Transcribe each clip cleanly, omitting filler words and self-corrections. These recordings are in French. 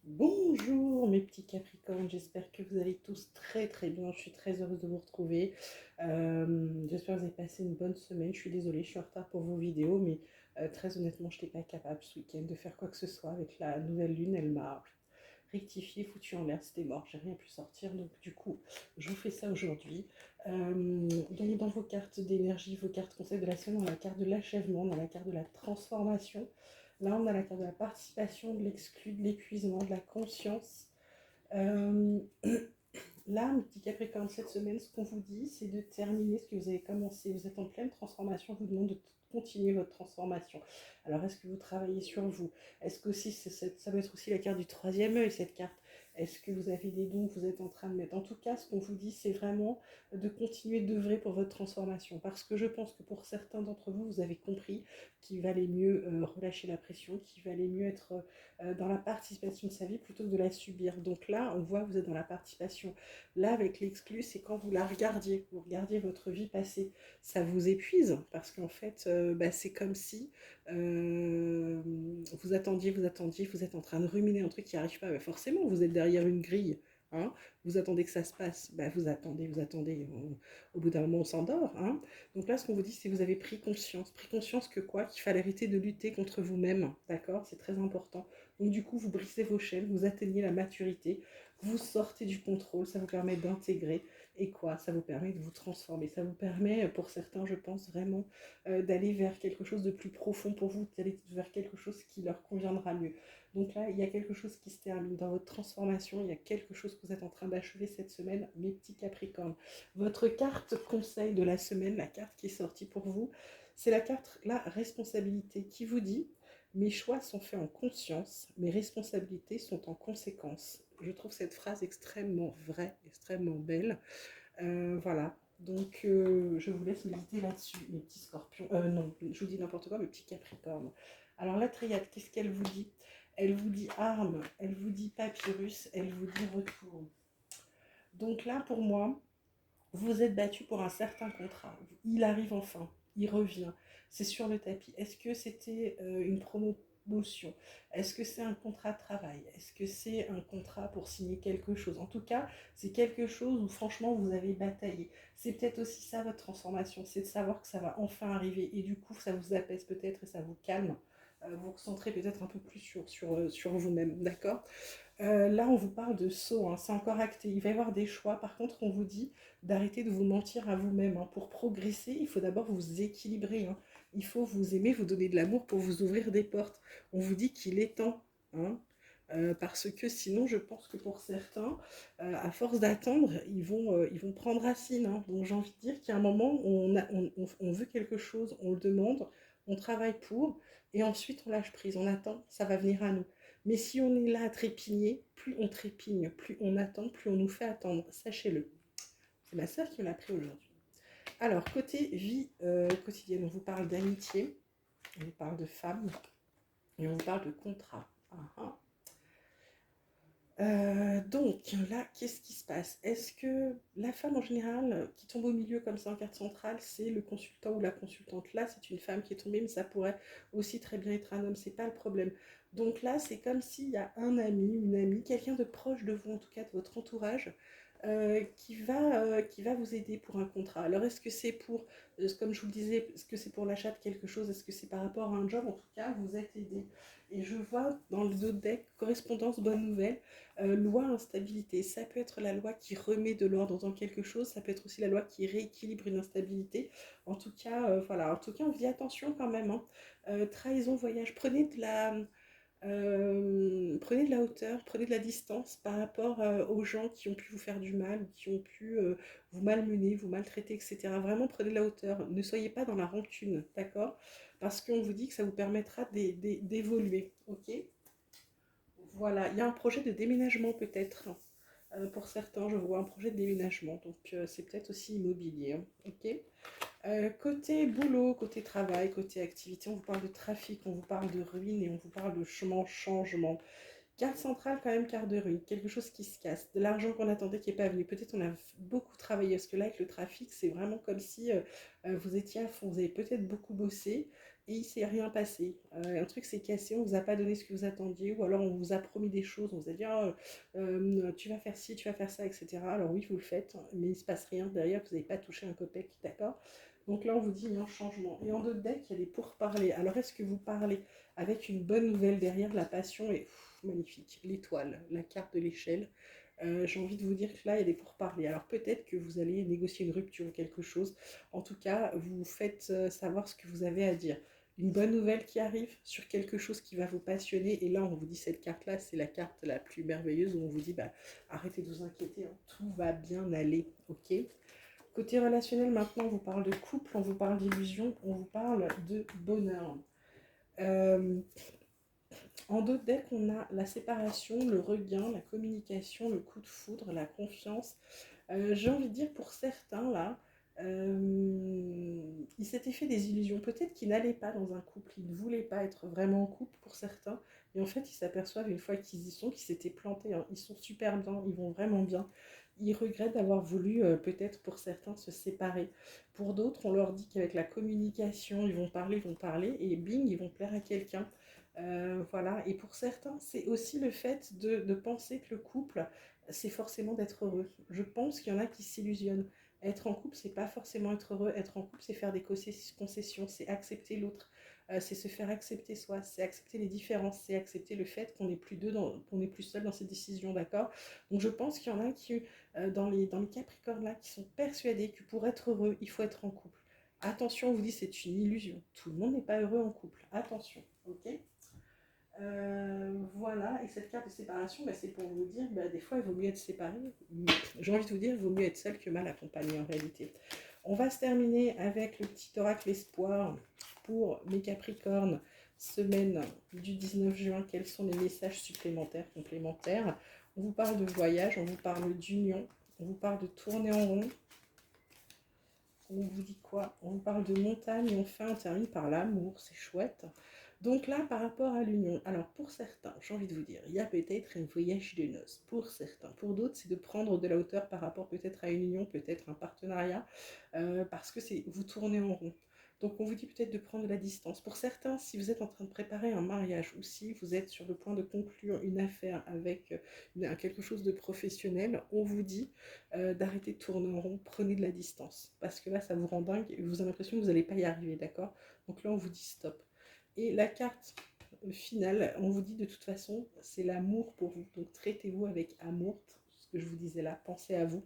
Bonjour mes petits Capricornes, j'espère que vous allez tous très très bien, je suis très heureuse de vous retrouver. J'espère que vous avez passé une bonne semaine, je suis désolée, je suis en retard pour vos vidéos, mais très honnêtement, je n'étais pas capable ce week-end de faire quoi que ce soit avec la nouvelle lune, elle m'a rectifié, foutu en l'air, c'était mort, j'ai rien pu sortir, donc du coup, je vous fais ça aujourd'hui. Donc dans vos cartes d'énergie, vos cartes conseils de la semaine, on a la carte de l'achèvement, on a la carte de la transformation. Là, on a la carte de la participation, de l'exclu, de l'épuisement, de la conscience. Euh, Là, mon petit Capricorne, cette semaine, ce qu'on vous dit, c'est de terminer ce que vous avez commencé. Vous êtes en pleine transformation, je vous demande de continuer votre transformation. Alors, est-ce que vous travaillez sur vous? Est-ce que aussi, ça va être aussi la carte du troisième œil, cette carte? Est-ce que vous avez des dons que vous êtes en train de mettre? En tout cas, ce qu'on vous dit, c'est vraiment de continuer d'œuvrer pour votre transformation. Parce que je pense que pour certains d'entre vous, vous avez compris qu'il valait mieux relâcher la pression, qu'il valait mieux être dans la participation de sa vie plutôt que de la subir. Donc là, on voit que vous êtes dans la participation. Là, avec l'exclu, c'est quand vous la regardiez, vous regardiez votre vie passée, ça vous épuise parce qu'en fait, c'est comme si vous êtes en train de ruminer un truc qui n'arrive pas. Bah, forcément, vous êtes derrière une grille. Hein, vous attendez que ça se passe, vous attendez, au bout d'un moment on s'endort. Hein. Donc là, ce qu'on vous dit, c'est que vous avez pris conscience que quoi, qu'il fallait arrêter de lutter contre vous-même, d'accord? C'est très important. Donc du coup, vous brisez vos chaînes, vous atteignez la maturité, vous sortez du contrôle, ça vous permet d'intégrer. Et quoi? Ça vous permet de vous transformer. Ça vous permet, pour certains, je pense, vraiment d'aller vers quelque chose de plus profond pour vous, d'aller vers quelque chose qui leur conviendra mieux. Donc là, il y a quelque chose qui se termine dans votre transformation, il y a quelque chose que vous êtes en train d'achever cette semaine, mes petits Capricornes. Votre carte conseil de la semaine, la carte qui est sortie pour vous, c'est la carte, la responsabilité, qui vous dit mes choix sont faits en conscience, mes responsabilités sont en conséquence. Je trouve cette phrase extrêmement vraie, extrêmement belle. Voilà. Donc, je vous laisse méditer là-dessus, mes petits scorpions. Non, je vous dis n'importe quoi, mes petits capricornes. Alors, la triade, qu'est-ce qu'elle vous dit? Elle vous dit arme, elle vous dit papyrus, elle vous dit retour. Donc là, pour moi, vous vous êtes battu pour un certain contrat. Il arrive enfin, il revient. C'est sur le tapis. Est-ce que c'était une promotion? Est-ce que c'est un contrat de travail? Est-ce que c'est un contrat pour signer quelque chose? En tout cas, c'est quelque chose où franchement vous avez bataillé. C'est peut-être aussi ça votre transformation, c'est de savoir que ça va enfin arriver et du coup ça vous apaise peut-être et ça vous calme. Vous concentrez peut-être un peu plus sur vous-même, d'accord? Là, on vous parle de saut, hein, c'est encore acté. Il va y avoir des choix. Par contre, on vous dit d'arrêter de vous mentir à vous-même. Hein. Pour progresser, il faut d'abord vous équilibrer. Hein. Il faut vous aimer, vous donner de l'amour pour vous ouvrir des portes. On vous dit qu'il est temps. Hein. Parce que sinon, je pense que pour certains, à force d'attendre, ils vont prendre racine. Hein. Donc j'ai envie de dire qu'il y a un moment où on veut quelque chose, on le demande, on travaille pour, et ensuite on lâche prise, on attend, ça va venir à nous. Mais si on est là à trépigner, plus on trépigne, plus on attend, plus on nous fait attendre. Sachez-le. C'est ma sœur qui me l'a appris aujourd'hui. Alors, côté vie quotidienne, on vous parle d'amitié, on vous parle de femmes et on vous parle de contrat. Ah, ah. Donc là, qu'est-ce qui se passe? Est-ce que la femme en général qui tombe au milieu comme ça en carte centrale, c'est le consultant ou la consultante? Là, c'est une femme qui est tombée, mais ça pourrait aussi très bien être un homme, c'est pas le problème. Donc là, c'est comme s'il y a un ami, une amie, quelqu'un de proche de vous, en tout cas de votre entourage, qui va vous aider pour un contrat. Alors, est-ce que c'est pour, comme je vous le disais, est-ce que c'est pour l'achat de quelque chose? Est-ce que c'est par rapport à un job? En tout cas, vous êtes aidé. Et je vois dans le dos deck, correspondance, bonne nouvelle. Loi instabilité, ça peut être la loi qui remet de l'ordre dans quelque chose, ça peut être aussi la loi qui rééquilibre une instabilité. En tout cas, voilà. En tout cas, on dit attention quand même. Hein. Trahison, voyage, prenez de la hauteur, prenez de la distance par rapport aux gens qui ont pu vous faire du mal, ou qui ont pu vous malmener, vous maltraiter, etc. Vraiment, prenez de la hauteur. Ne soyez pas dans la rancune, d'accord? Parce qu'on vous dit que ça vous permettra d'évoluer, ok? Voilà, il y a un projet de déménagement peut-être. Pour certains, je vois un projet de déménagement, donc c'est peut-être aussi immobilier. Hein, ok. Côté boulot, côté travail, côté activité, on vous parle de trafic, on vous parle de ruine et on vous parle de changement. Carte centrale, quand même, carte de ruine, quelque chose qui se casse, de l'argent qu'on attendait qui n'est pas venu. Peut-être on a beaucoup travaillé, parce que là, avec le trafic, c'est vraiment comme si vous étiez à fond. Vous avez peut-être beaucoup bossé, et il s'est rien passé. Un truc s'est cassé, on vous a pas donné ce que vous attendiez, ou alors on vous a promis des choses, on vous a dit ah, tu vas faire ci, tu vas faire ça, etc. Alors oui, vous le faites, mais il se passe rien derrière, vous n'avez pas touché un copec, d'accord? Donc là, on vous dit il y a un changement. Et en d'autres decks, il y a des pourparlers. Alors est-ce que vous parlez avec une bonne nouvelle derrière? La passion est magnifique. L'étoile, la carte de l'échelle. J'ai envie de vous dire que là, il y a des pourparlers. Alors peut-être que vous allez négocier une rupture ou quelque chose. En tout cas, vous faites savoir ce que vous avez à dire. Une bonne nouvelle qui arrive sur quelque chose qui va vous passionner. Et là, on vous dit cette carte-là, c'est la carte la plus merveilleuse où on vous dit, bah, arrêtez de vous inquiéter, hein, tout va bien aller, ok? Côté relationnel, maintenant, on vous parle de couple, on vous parle d'illusion, on vous parle de bonheur. Euh, En d'autres decks, on a la séparation, le regain, la communication, le coup de foudre, la confiance. J'ai envie de dire pour certains, là, ils s'étaient fait des illusions. Peut-être qu'ils n'allaient pas dans un couple, ils ne voulaient pas être vraiment en couple pour certains. Et en fait, ils s'aperçoivent une fois qu'ils y sont, qu'ils s'étaient plantés, hein. Ils sont super bien, ils vont vraiment bien. Ils regrettent d'avoir voulu, peut-être pour certains, se séparer. Pour d'autres, on leur dit qu'avec la communication, ils vont parler, et bing, ils vont plaire à quelqu'un. Voilà, et pour certains, c'est aussi le fait de penser que le couple, c'est forcément d'être heureux. Je pense qu'il y en a qui s'illusionnent. Être en couple, c'est pas forcément être heureux. Être en couple, c'est faire des concessions, c'est accepter l'autre, c'est se faire accepter soi, c'est accepter les différences, c'est accepter le fait qu'on n'est plus deux, qu'on n'est plus seul dans ses décisions, d'accord? Donc je pense qu'il y en a qui, dans les Capricornes là, qui sont persuadés que pour être heureux, il faut être en couple. Attention, on vous dit c'est une illusion. Tout le monde n'est pas heureux en couple. Attention, ok? Voilà, et cette carte de séparation, bah, c'est pour vous dire, bah, des fois il vaut mieux être séparé. J'ai envie de vous dire, il vaut mieux être seul que mal accompagné en réalité. On va se terminer avec le petit oracle espoir pour mes Capricornes, semaine du 19 juin. Quels sont les messages supplémentaires, complémentaires? On vous parle de voyage, on vous parle d'union, on vous parle de tourner en rond. On vous dit quoi? On vous parle de montagne et enfin on termine par l'amour, c'est chouette. Donc là, par rapport à l'union, alors pour certains, j'ai envie de vous dire, il y a peut-être un voyage de noces, pour certains. Pour d'autres, c'est de prendre de la hauteur par rapport peut-être à une union, peut-être un partenariat, parce que c'est vous tournez en rond. Donc on vous dit peut-être de prendre de la distance. Pour certains, si vous êtes en train de préparer un mariage ou si vous êtes sur le point de conclure une affaire avec quelque chose de professionnel, on vous dit d'arrêter de tourner en rond, prenez de la distance. Parce que là, ça vous rend dingue et vous avez l'impression que vous n'allez pas y arriver, d'accord? Donc là, on vous dit stop. Et la carte finale, on vous dit de toute façon, c'est l'amour pour vous. Donc traitez-vous avec amour, ce que je vous disais là, pensez à vous.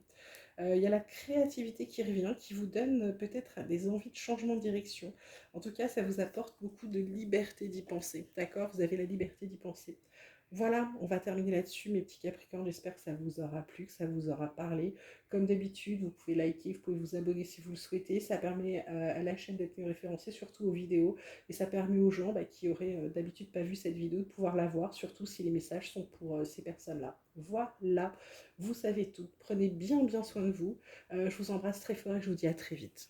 Il y a la créativité qui revient, qui vous donne peut-être des envies de changement de direction. En tout cas, ça vous apporte beaucoup de liberté d'y penser. D'accord? Vous avez la liberté d'y penser. Voilà, on va terminer là-dessus, mes petits Capricornes. J'espère que ça vous aura plu, que ça vous aura parlé. Comme d'habitude, vous pouvez liker, vous pouvez vous abonner si vous le souhaitez. Ça permet à la chaîne d'être mieux référencée, surtout aux vidéos. Et ça permet aux gens qui auraient d'habitude pas vu cette vidéo de pouvoir la voir, surtout si les messages sont pour ces personnes-là. Voilà, vous savez tout. Prenez bien soin de vous. Je vous embrasse très fort et je vous dis à très vite.